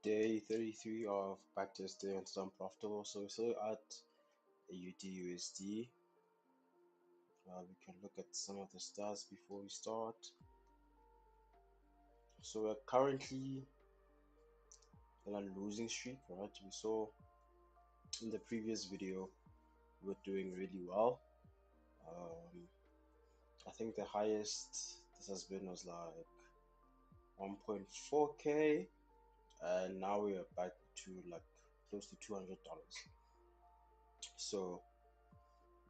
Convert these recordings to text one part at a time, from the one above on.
Day 33 of backtesting and some profitable. So we're still at AUD/USD. We can look at some of the stats before we start. So we're currently in a losing streak, right? We saw in the previous video we were doing really well. I think the highest this has been was like 1.4k, and now we are back to like close to $200. So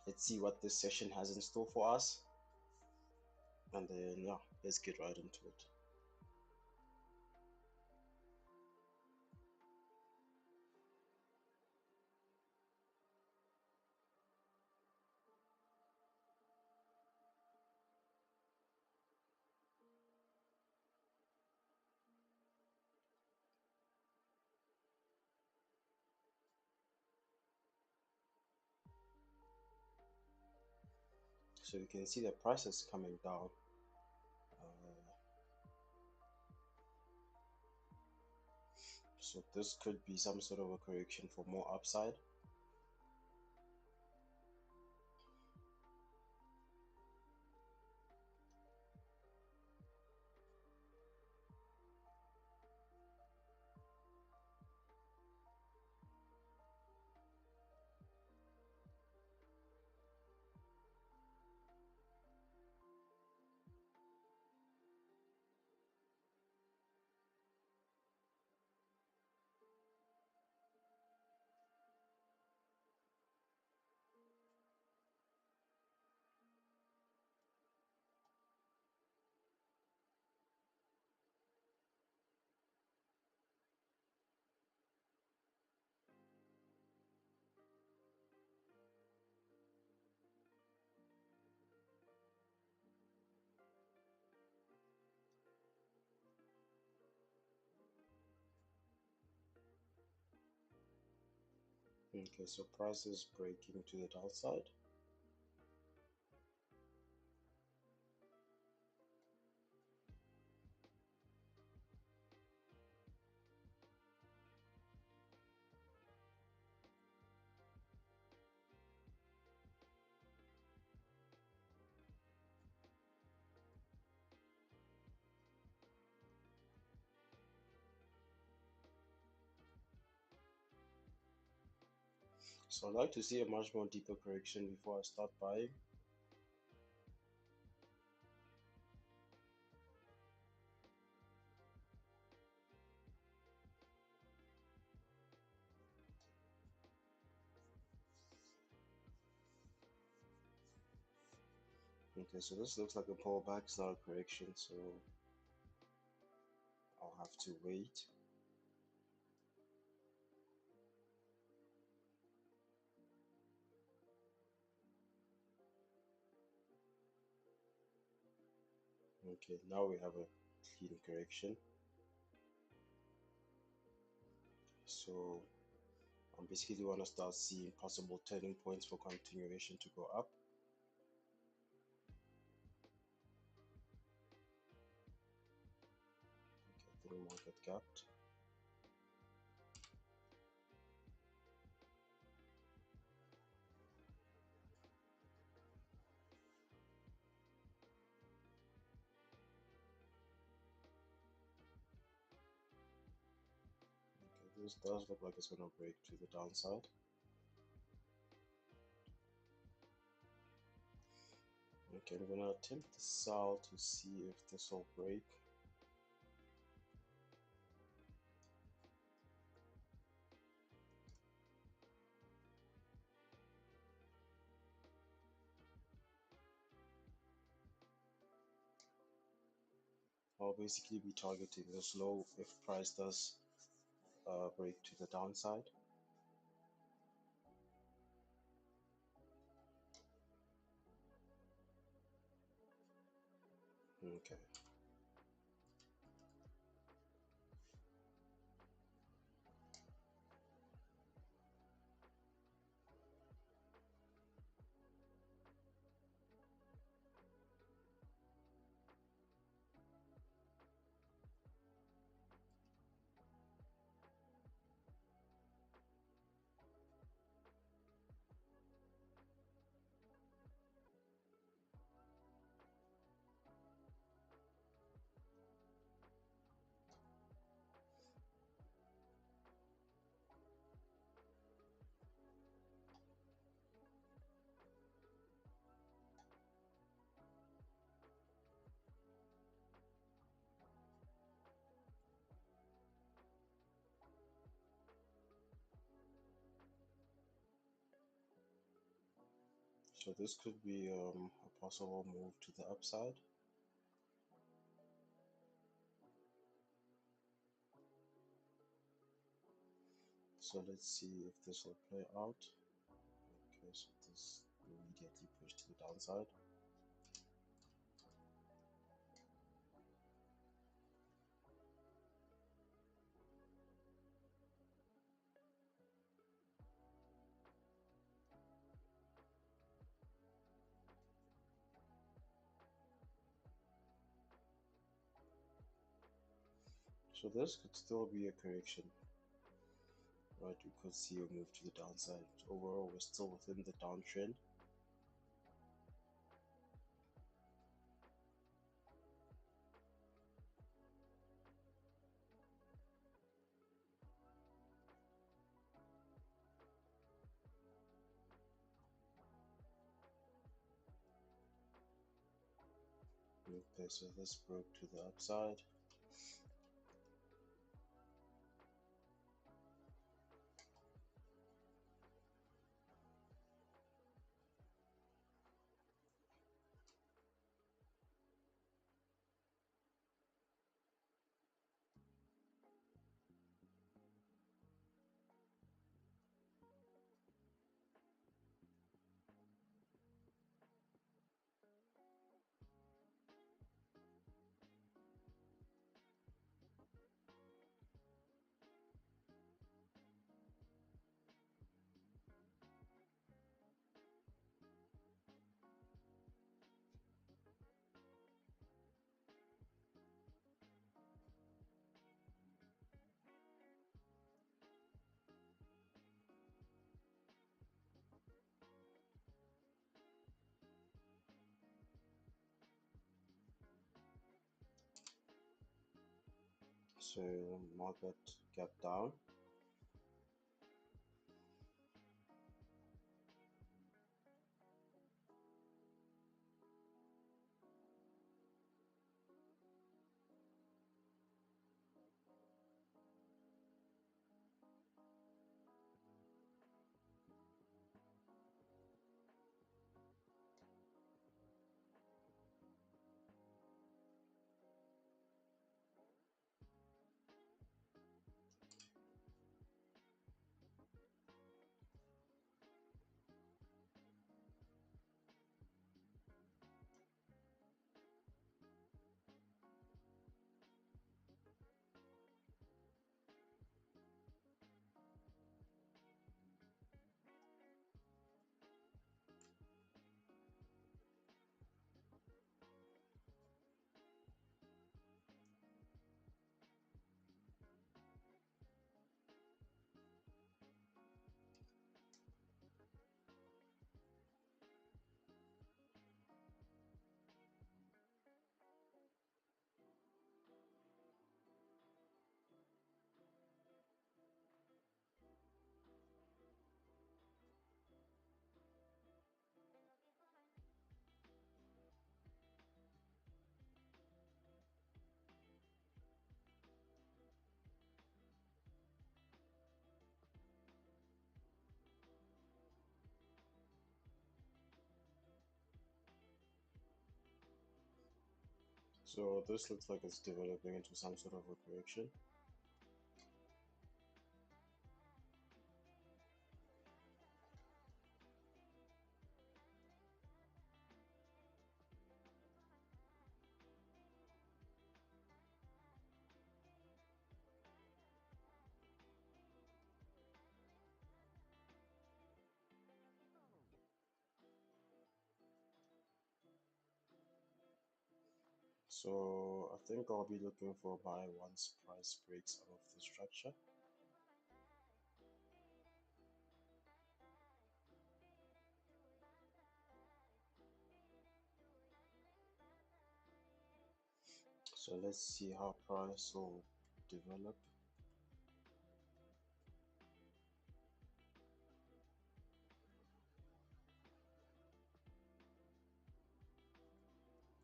let's see what this session has in store for us, and then yeah, let's get right into it. So you can see the price is coming down. So this could be some sort of a correction for more upside. Okay, so price is breaking to the downside. So I'd like to see a much more deeper correction before I start buying. Okay, so this looks like a pullback, it's not a correction, so I'll have to wait. Okay, now we have a clean correction. So I basically want to start seeing possible turning points for continuation to go up. Okay, I think market capped. Okay, this does look like it's going to break to the downside. Okay, I'm going to attempt to sell to see if this will break. I'll basically be targeting this low if price does break to the downside. Okay. So this could be a possible move to the upside. So let's see if this will play out. Okay, so this immediately pushed to the downside. So this could still be a correction, right? We could see a move to the downside. Overall, we're still within the downtrend. Okay, so this broke to the upside. So market gap down. So this looks like it's developing into some sort of a correction. So I think I'll be looking for a buy once price breaks out of the structure. So let's see how price will develop.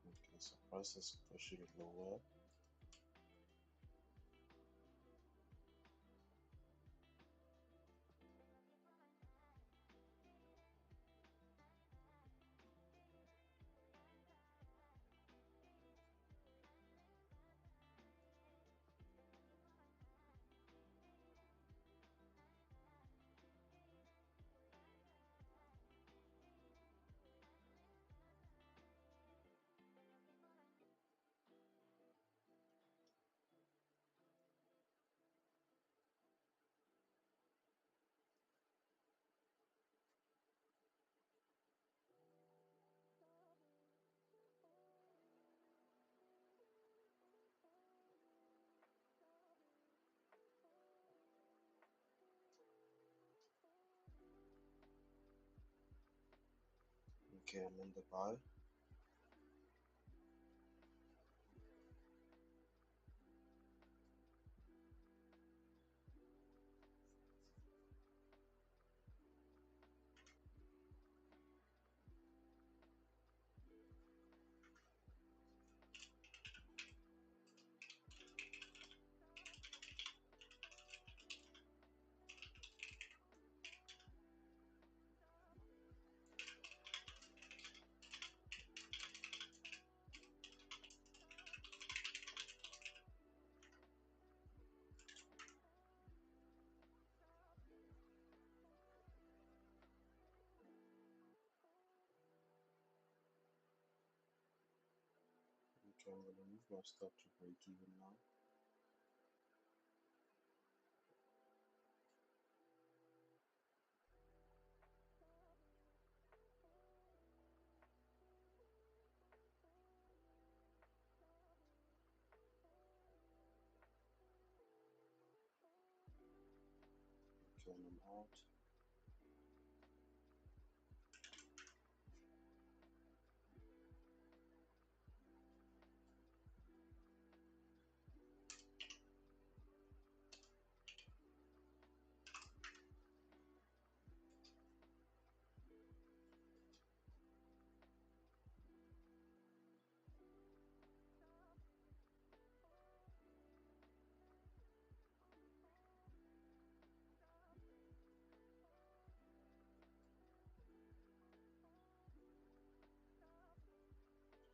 Okay, so price is pushing lower. Okay, I'm in the buy. Okay, I'm gonna move my stop to break even now. Okay, I'm out.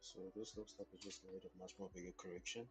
So this looks like it just made a much more bigger correction.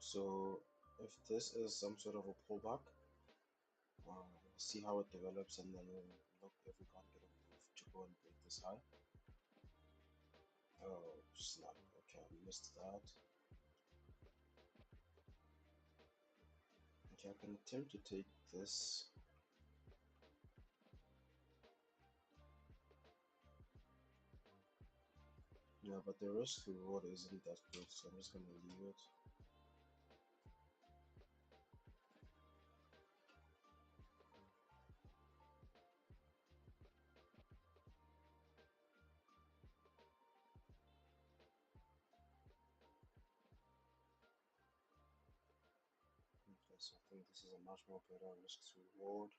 So if this is some sort of a pullback, see how it develops, and then we'll look if we can't get a move to go and break this high. Oh snap! Okay, I missed that. Okay, I can attempt to take this. Yeah, but the risk reward isn't that good, so I'm just gonna leave it. Okay, so I think this is a much more better risk to reward.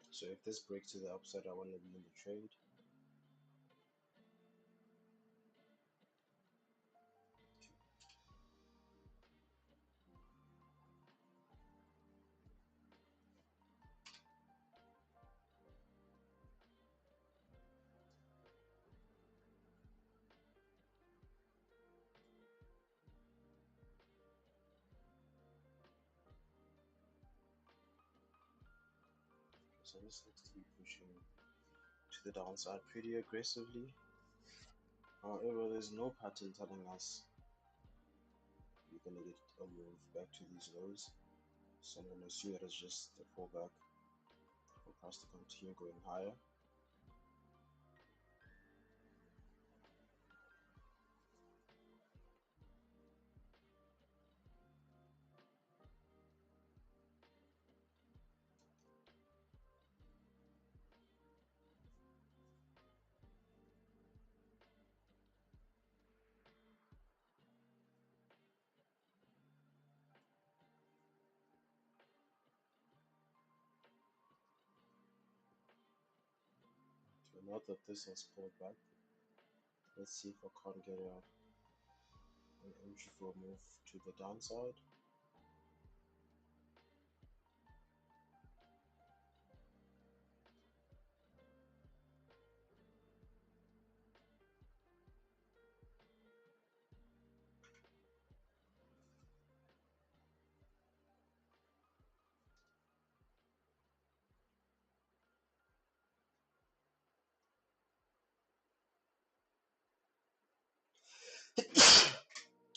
So if this breaks to the upside, I want to be in the trade. Okay. So this looks to be pushing to the downside pretty aggressively. However, there's no pattern telling us you're gonna get a move back to these lows. So I'm gonna assume that it's just a fallback for us to continue going higher. Not that this has pulled back. Let's see if I can't get an entry for a move to the downside.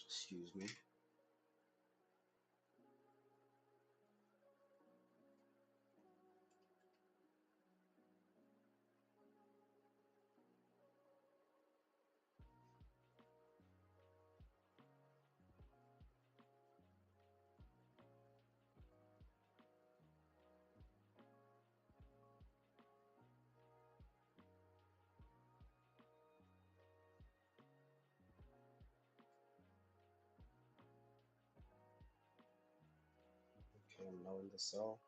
Excuse me. Okay, I'm now in the sell.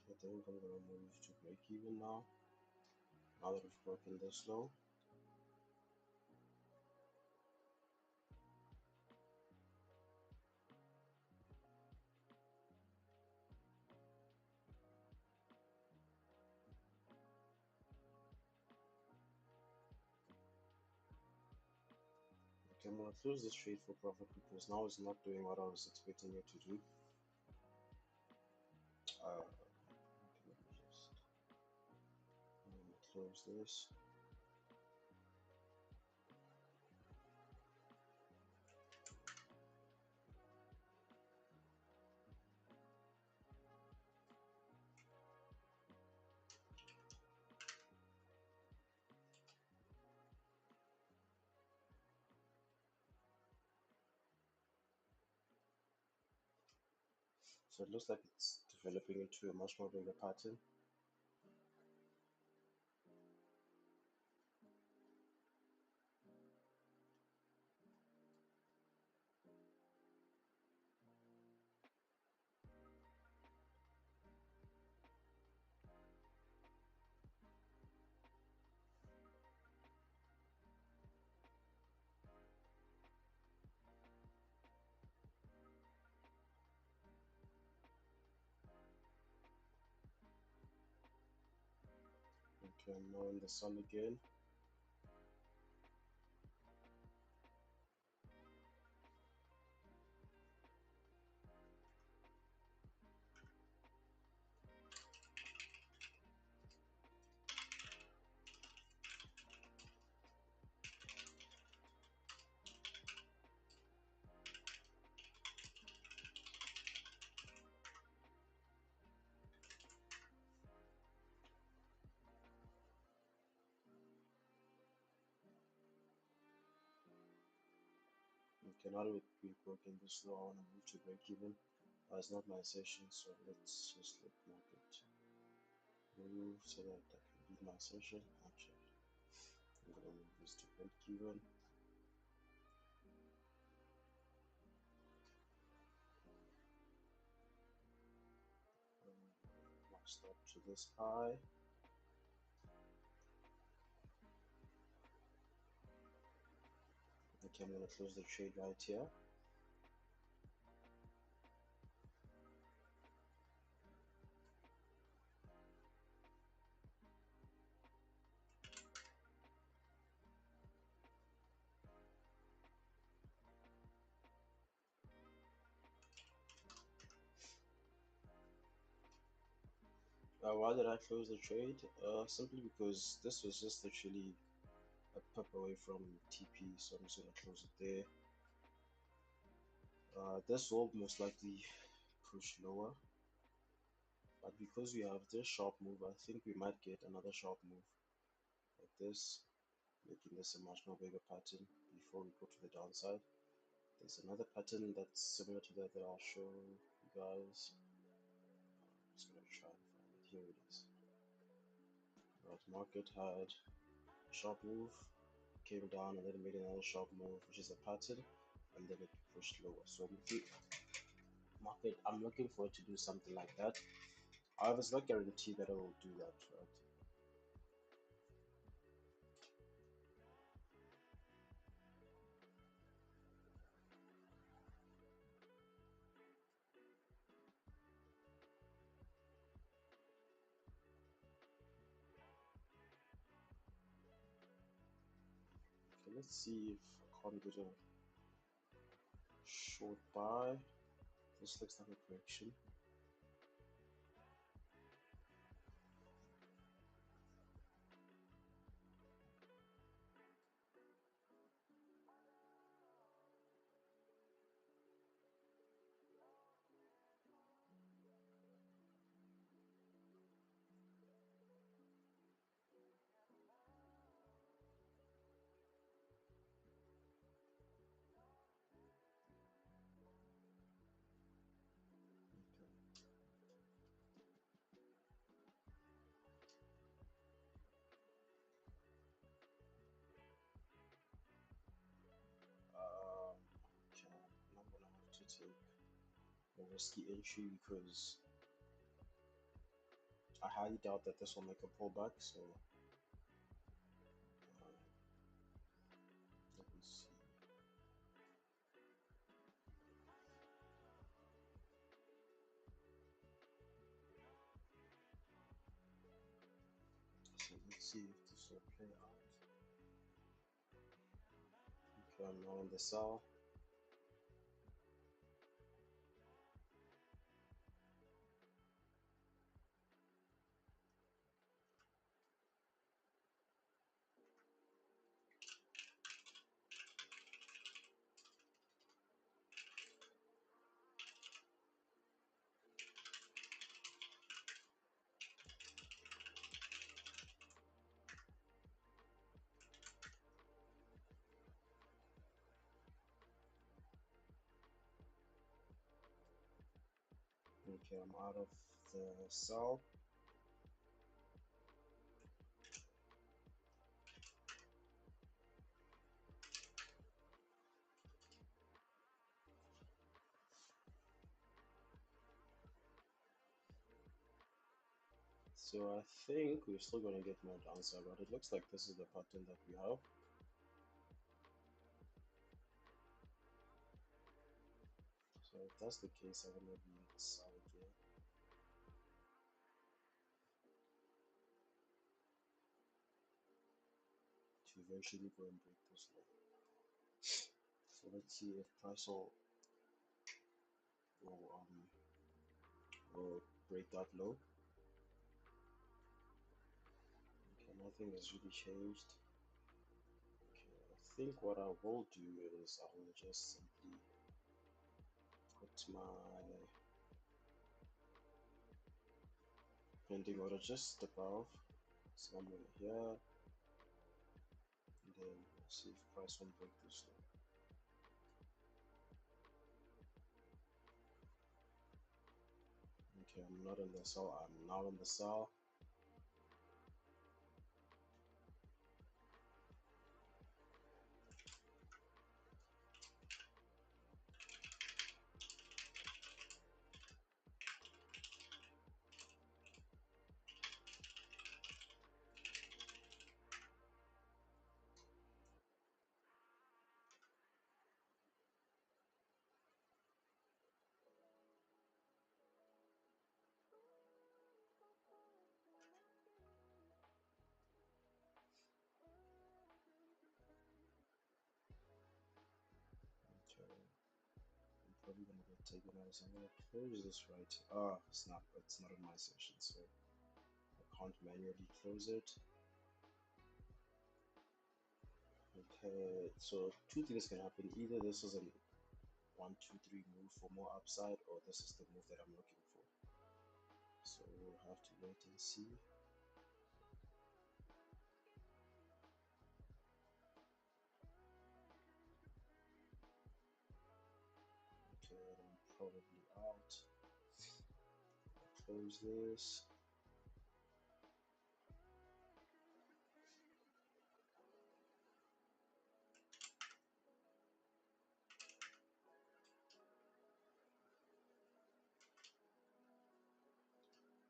I think I'm gonna move to break even now. Now that we've broken this low. Okay, I'm gonna close this trade for profit because now it's not doing what I was expecting it to do. Let me just close this. So it looks like it's developing into a much more bigger pattern. Okay, I'm now in the sun again. Okay, now that we've broken this low, I want to move to break even. It's not my session, so let's just let market move so that I can leave my session. Actually, I'm gonna move this to break even. My stop to this high. Okay, I'm gonna close the trade right here. Why did I close the trade? Simply because this was just literally a pip away from TP, so I'm just gonna close it there. This will most likely push lower, but because we have this sharp move, I think we might get another sharp move like this, making this a much more bigger pattern before we go to the downside. There's another pattern that's similar to that I'll show you guys. I'm just gonna try and find it. Here it is. Right, market had a sharp move, came down and then made another sharp move, which is a pattern, and then it pushed lower. So market, I'm looking for it to do something like that. However, it's not guaranteed that it will do that, right? Okay, let's see if I can't get a short buy. This looks like a correction. Okay, I'm gonna have to take a risky entry because I highly doubt that this will make a pullback. So let me see. So let's see if this will play out. Okay, I'm now in the sell. Okay, I'm out of the sell. So I think we're still going to get more downside, but it looks like this is the pattern that we have. So if that's the case, I'm going to be in the sell again. To eventually go and break this low. So let's see if price will, will break that low. Okay, nothing has really changed. Okay, I think what I will do is I will just simply put my pending order just above, somewhere here, and then we'll see if price will break this low. Okay, I'm not in the sell, I'm now in the sell. Okay, I'm probably gonna get taken out, so I'm gonna close this right. Ah, it's not on my session, so can't manually close it. Okay, so two things can happen. Either this is a 1, 2, 3 move for more upside, or this is the move that I'm looking for. So we'll have to wait and see. Okay, I'm probably out. Close this.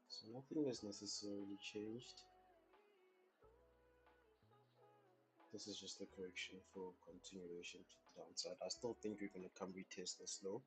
So nothing has necessarily changed. This is just a correction for continuation to the downside. I still think we're going to come retest this low.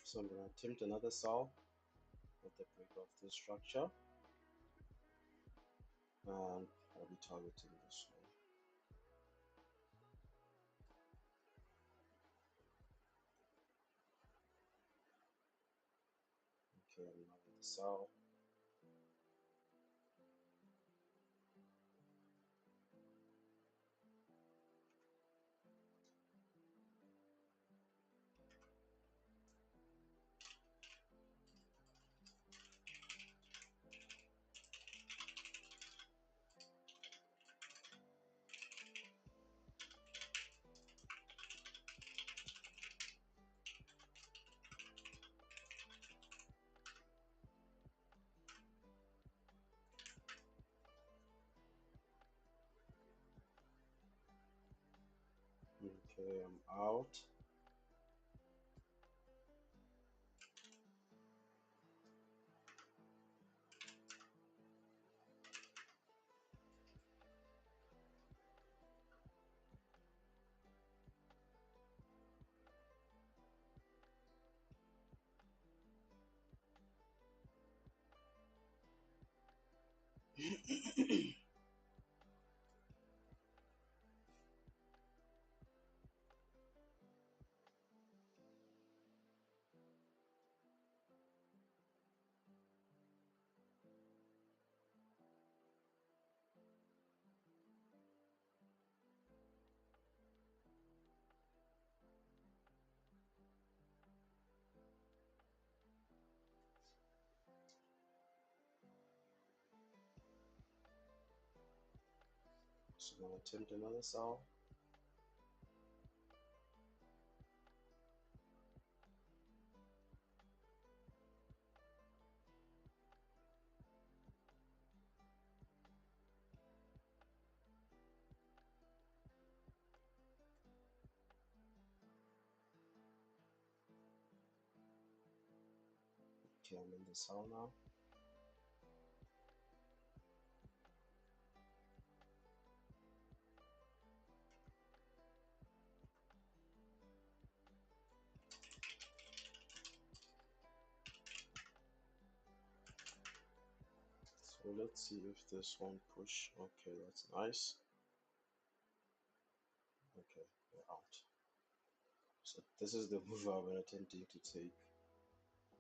So I'm going to attempt another sell at the break of this structure, and I'll be targeting this one. Okay, I'm now in the sell. Okay, I'm out. So I'm going to attempt another sell. Okay, I'm in the sell now. So let's see if this won't push. Okay, that's nice. Okay, we're out. So this is the move I've been attempting to take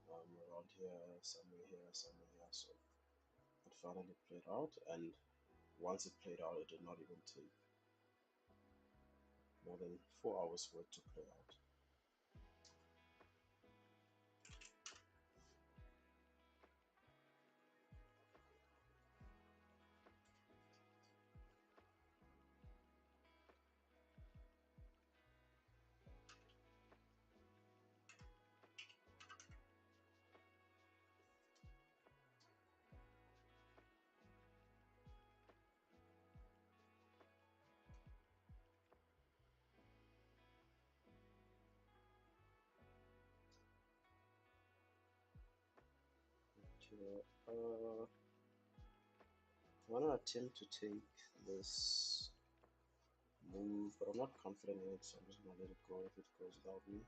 around here, somewhere here, somewhere here. So it finally played out, and once it played out, it did not even take more than 4 hours for it to play out. Okay, I want to attempt to take this move but I'm not confident in it, so I'm just gonna let it go if it goes without me.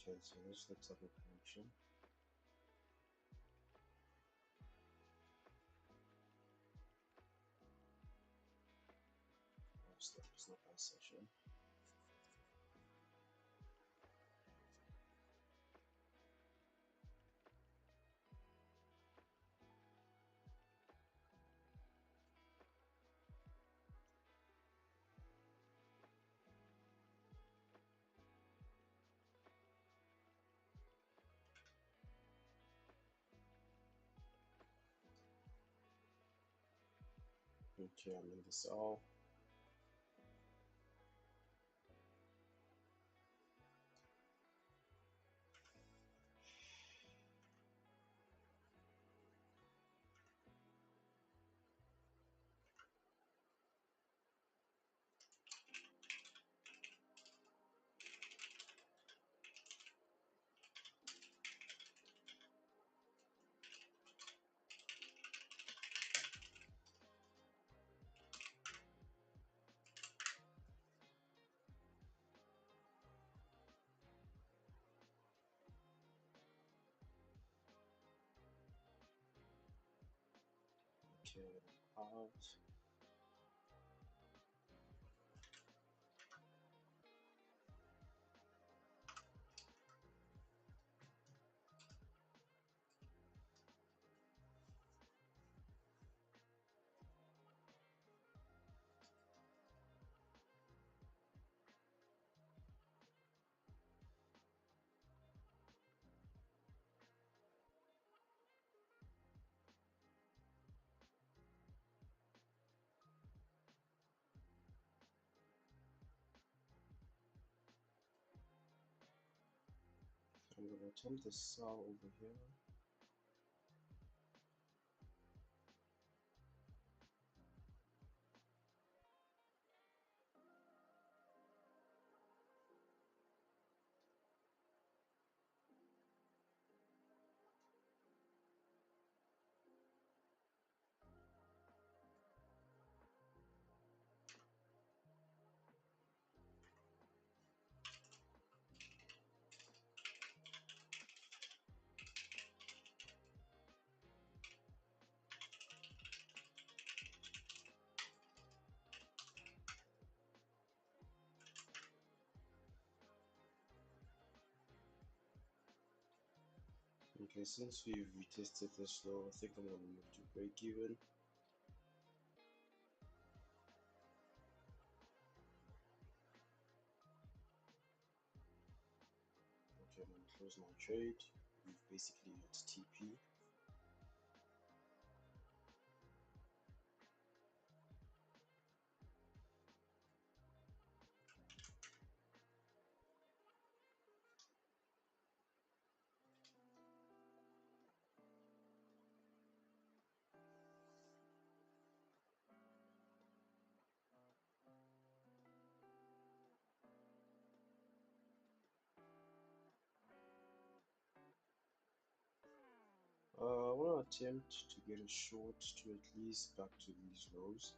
Okay, so this looks like a connection. Step is not by session. Okay, I'm in the cell. Okay, out. I'm gonna attempt the cell over here. Okay, since we've retested this low, I think I'm gonna move to break even. Okay, I'm gonna close my trade. We've basically hit TP. I want to attempt to get a short to at least back to these lows.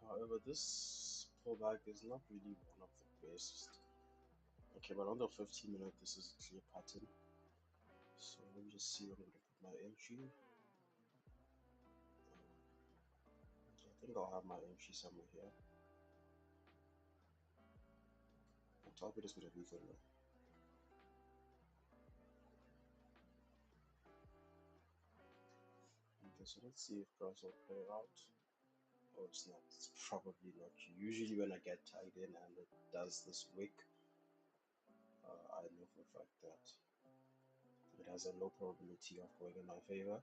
However, this pullback is not really one of the best. Okay, but on the 15-minute, this is a clear pattern. So let me just see where I'm going to put my entry. I think I'll have my entry somewhere here. My target is going to be the low. so let's see if price will play out. Oh, it's not. It's probably not. Usually when I get tagged in and it does this wick, I know for a fact that it has a low probability of going in my favor.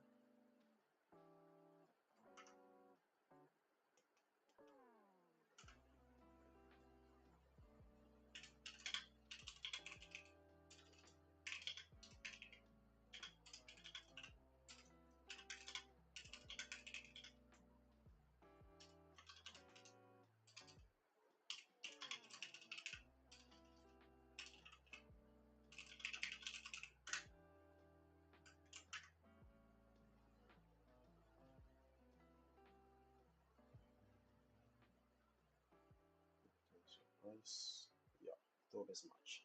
Okay, so price, yeah, thought as much.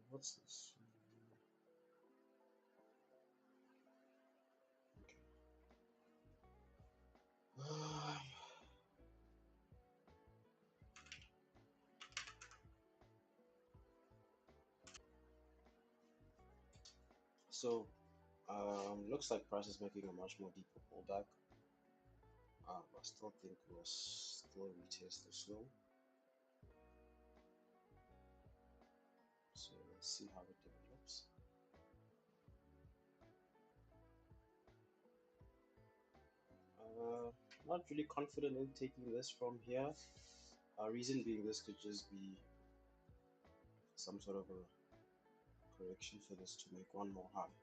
What's this? Okay. So, looks like price is making a much more deeper pullback. I still think we'll still retest the slow. So let's see how it develops. Not really confident in taking this from here. Reason being, this could just be some sort of a correction for this to make one more high.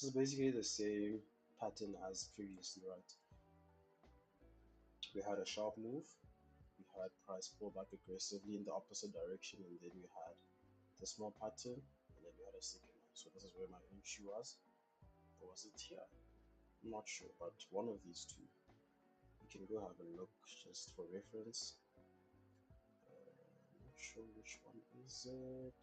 This is basically the same pattern as previously, right? We had a sharp move, we had price pull back aggressively in the opposite direction, and then we had the small pattern, and then we had a second one. So this is where my issue was. Or was it here? I'm not sure, but one of these two. You can go have a look just for reference. I'm not sure which one is it.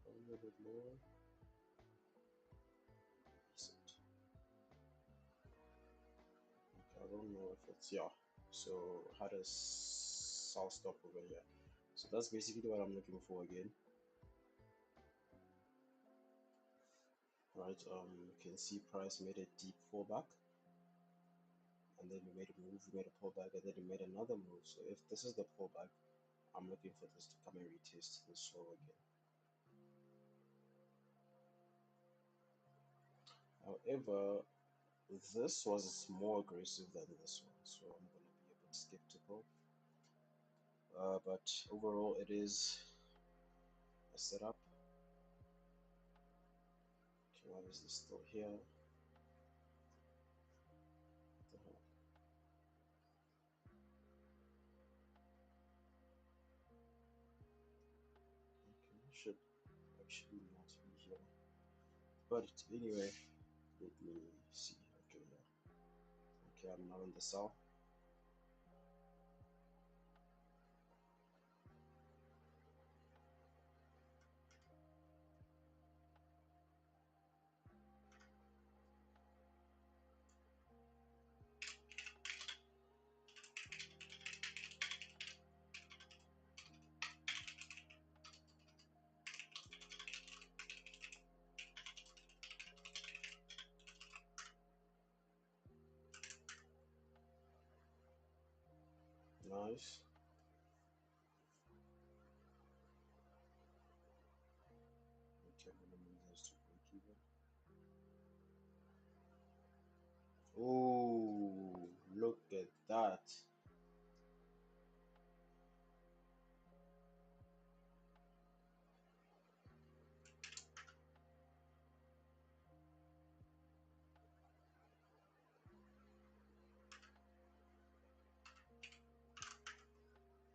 A little bit more. Decent. Okay, I don't know if it's, yeah. So had a sell stop over here. So that's basically what I'm looking for again. Right, you can see price made a deep fallback, and then we made a move, we made a pullback, and then we made another move. So if this is the pullback, I'm looking for this to come and retest this slow again. However, this was more aggressive than this one, so I'm going to be a bit skeptical. But overall, it is a setup. Okay, why is this still here? What the hell? Okay, should actually not be here. But anyway, let me see. Okay, yeah. Okay, I'm now in the cell. Nice. Okay, I'm gonna move this to break even. Oh, look at that.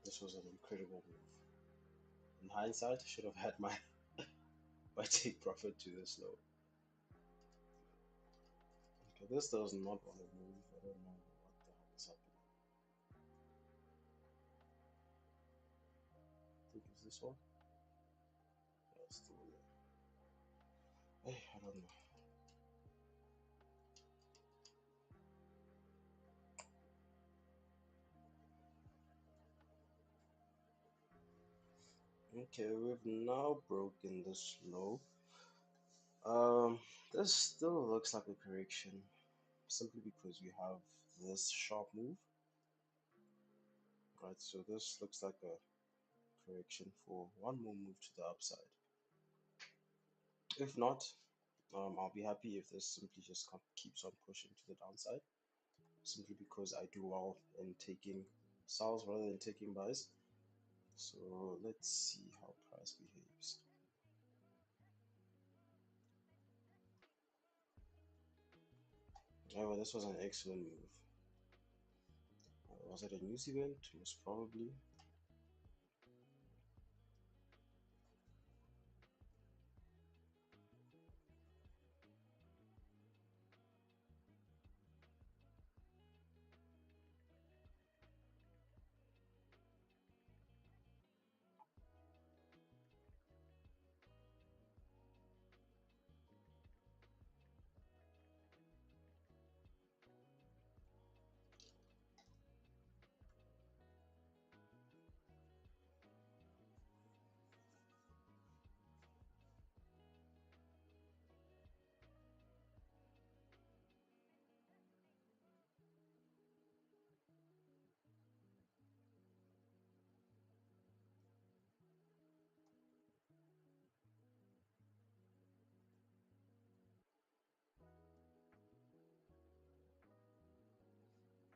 This was an incredible move. In hindsight, I should have had my my take profit to this low. Okay, this does not want to move. I don't know what the hell is happening. I think it's this one. Yeah, it's still there. Hey, I don't know. Okay, we've now broken this low. Um, this still looks like a correction, simply because we have this sharp move. Right, so this looks like a correction for one more move to the upside. If not, I'll be happy if this simply just keeps on pushing to the downside, simply because I do well in taking sells rather than taking buys. So let's see how price behaves. Oh, this was an excellent move. Was it a news event? Most probably.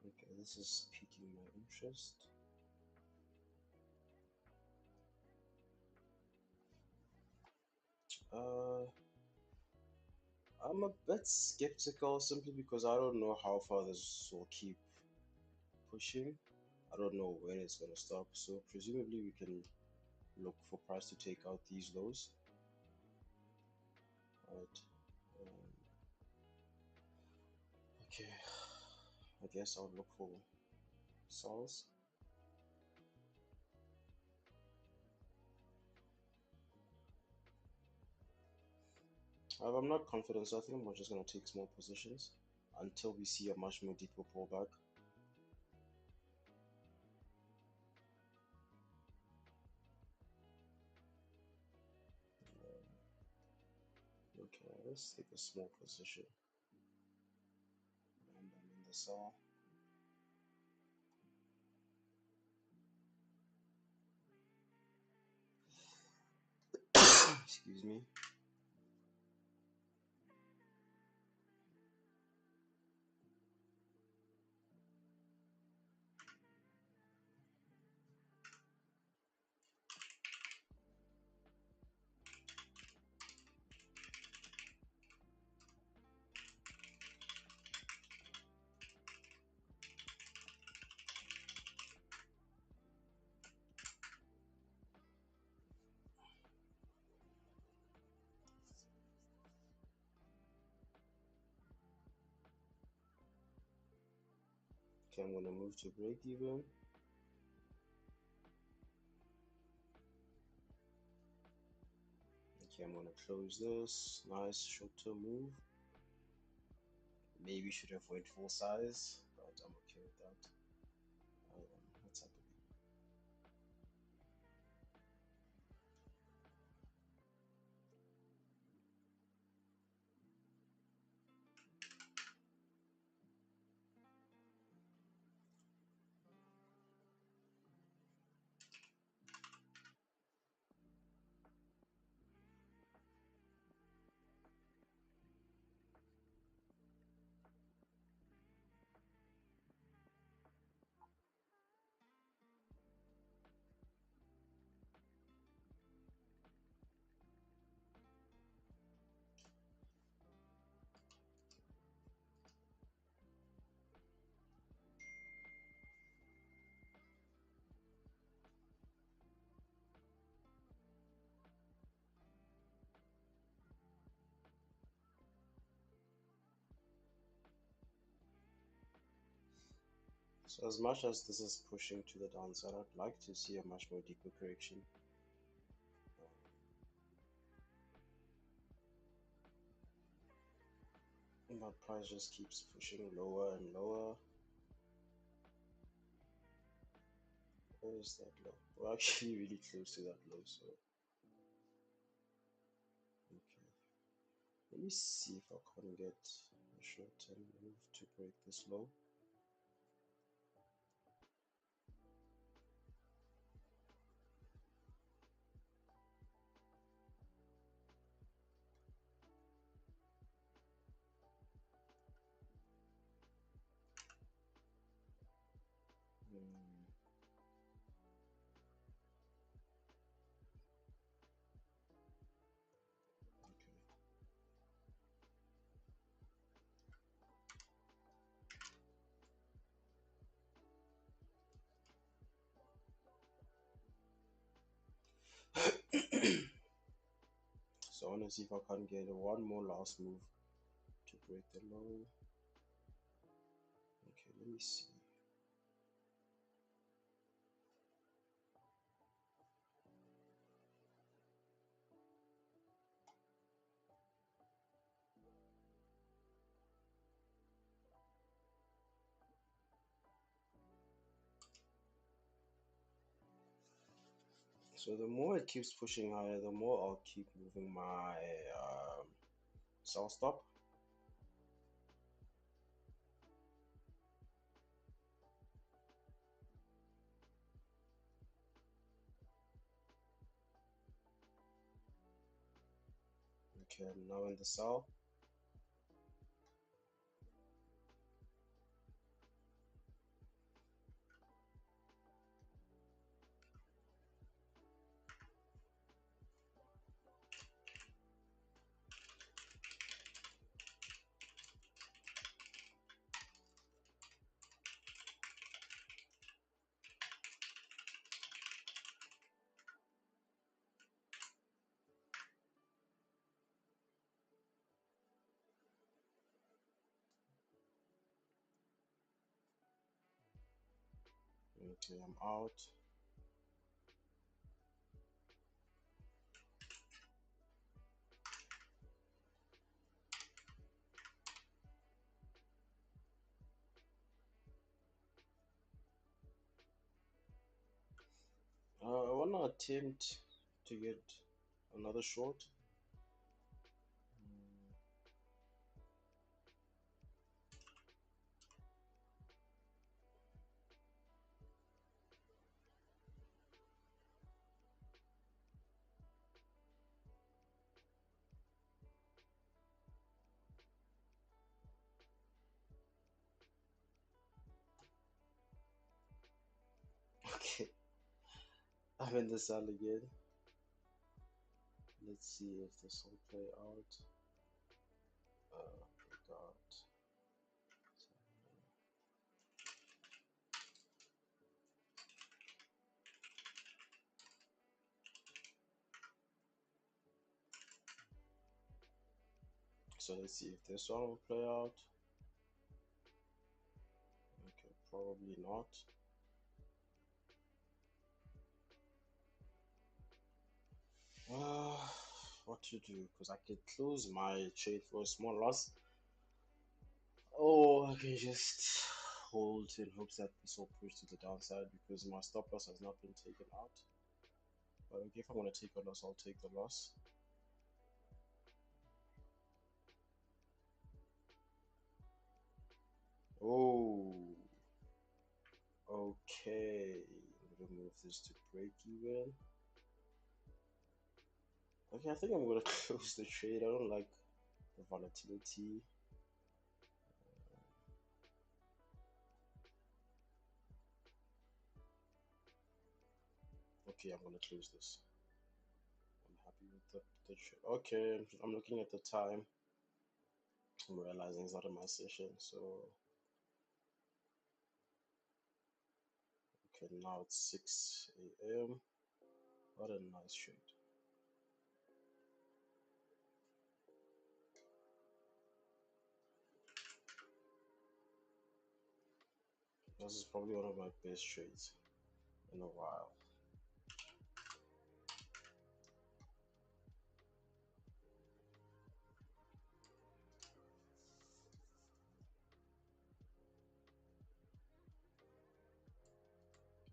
Okay, this is piquing my interest. Uh, I'm a bit skeptical simply because I don't know how far this will keep pushing. I don't know when it's gonna stop. So presumably we can look for price to take out these lows. Right. Um, okay. I guess I'll look for sells. I'm not confident, so I think we're just gonna take small positions until we see a much more deeper pullback. Okay, let's take a small position. And I'm in the sell. Excuse me. Okay, I'm gonna move to break even. Okay, I'm gonna close this. Nice short-term move. Maybe should have went full size, but I'm okay with that. What's happening? So as much as this is pushing to the downside, I'd like to see a much more deeper correction. But price just keeps pushing lower and lower. Where is that low? We're actually really close to that low, so okay. Let me see if I can get a short-term move to break this low. Hmm. Okay. So I want to see if I can get one more last move to break the low. Okay, let me see. So the more it keeps pushing higher, the more I'll keep moving my sell stop. Okay, I'm now in the sell. Okay, I'm out. I wanna attempt to get another short. Mm, Okay, I'm in the sell again. Let's see if this will play out. We got. So let's see if this one will play out. Okay, probably not. Uh, what to do? Because I could close my trade for a small loss, or I can just hold in hopes that this will push to the downside because my stop loss has not been taken out. But okay, if I'm gonna take a loss, I'll take the loss. Oh, okay. I'm gonna move this to break even. Okay, I think I'm gonna close the trade. I don't like the volatility. Okay, I'm gonna close this. I'm happy with the trade. Okay, I'm looking at the time. I'm realizing it's not in my session. So, okay, now it's 6 a.m. What a nice trade. This is probably one of my best trades in a while.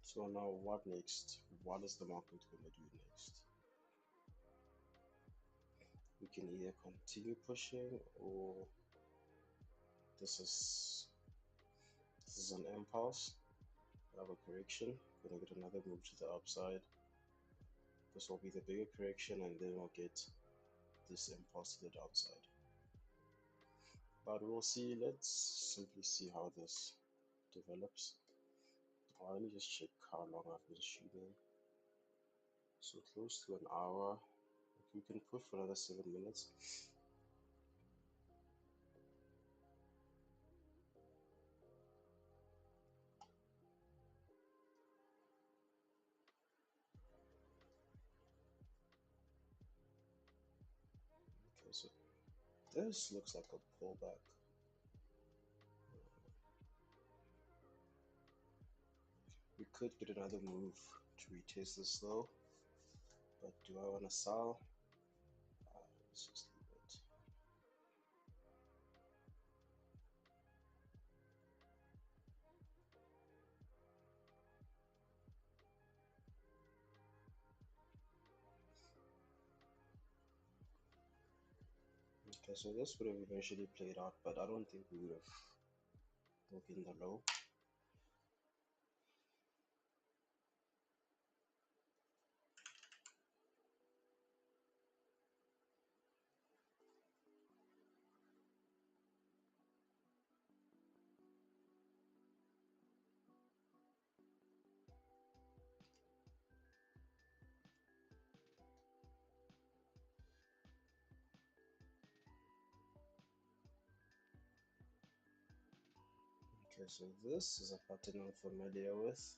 So now what next? What is the market going to do next? We can either continue pushing, or this is an impulse. We have a correction. We're gonna get another move to the upside. This will be the bigger correction, and then we'll get this impulse to the downside. But we'll see. Let's simply see how this develops. Let me just check how long I've been shooting. So close to an hour. We can push for another 7 minutes. Okay, so this looks like a pullback. We could get another move to retest this low, but do I want to sell? Let's just leave it. Okay, so this would have eventually played out, but I don't think we would have broken the low. Okay, so this is a pattern I'm familiar with.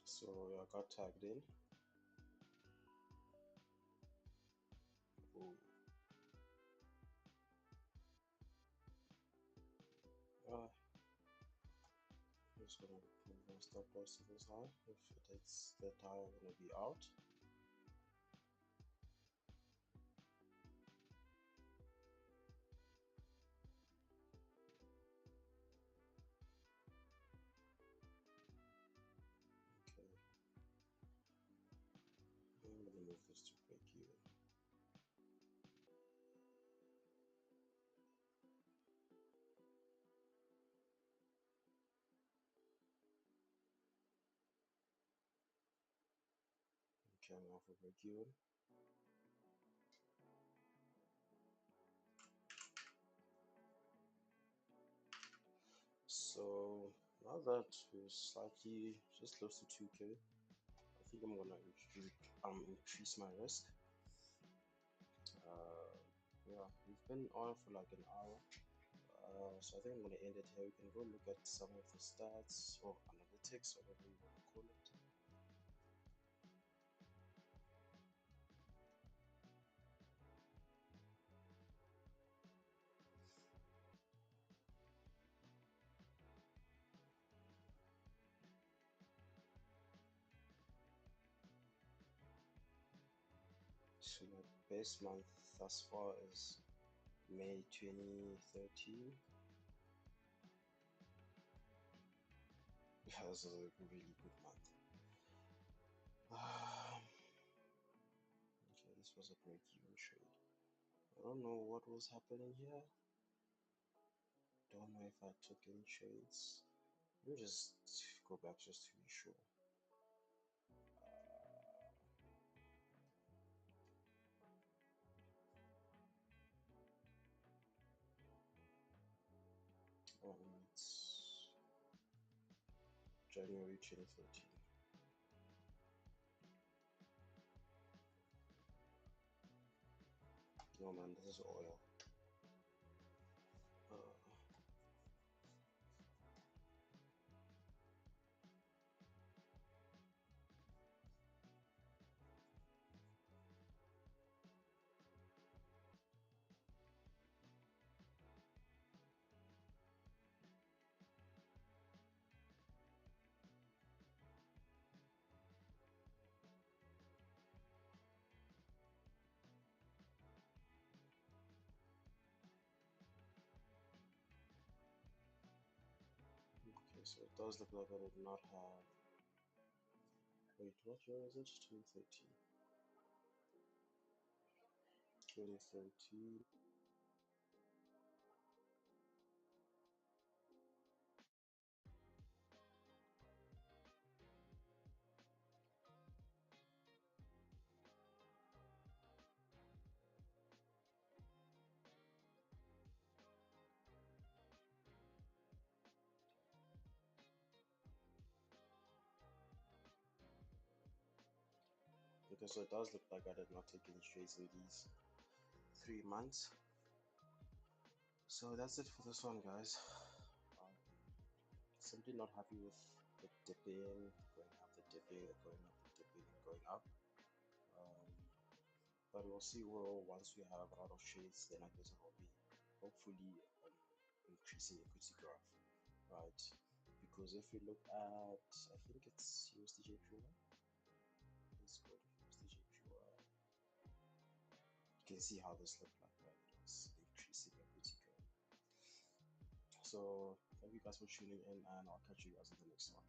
So I got tagged in. Ooh. I'm just gonna move my stop loss to this high. If it hits that high, I'm gonna be out. Okay, I'm gonna move this to break even. Okay, I'm off for break even. So now that we're slightly just close to 2K, I think I'm gonna increase my risk. Yeah, we've been on for like an hour. So I think I'm gonna end it here. We can go look at some of the stats or analytics, whatever you want to call it. So my best month thus far is May 2013. Yeah, this is a really good month. Okay, this was a break-even trade. I don't know what was happening here. Don't know if I took any trades. Let me just go back just to be sure. It's January 2013. No man, this is oil. Okay, so it does look like I did not have. Wait, what year is it? 2013. 2013. Okay, so it does look like I did not take any trades in these 3 months. So that's it for this one, guys. Simply not happy with the dipping, going up, the dipping, going up, the dipping, and going up. But we'll see once we have a lot of trades, then I guess it will be hopefully increasing equity graph, right? Because if we look at, I think it's USDJPY. Let's go to USDJPY. You can see how this looked like, right? It's increasing equity graph. So thank you guys for tuning in, and I'll catch you guys in the next one.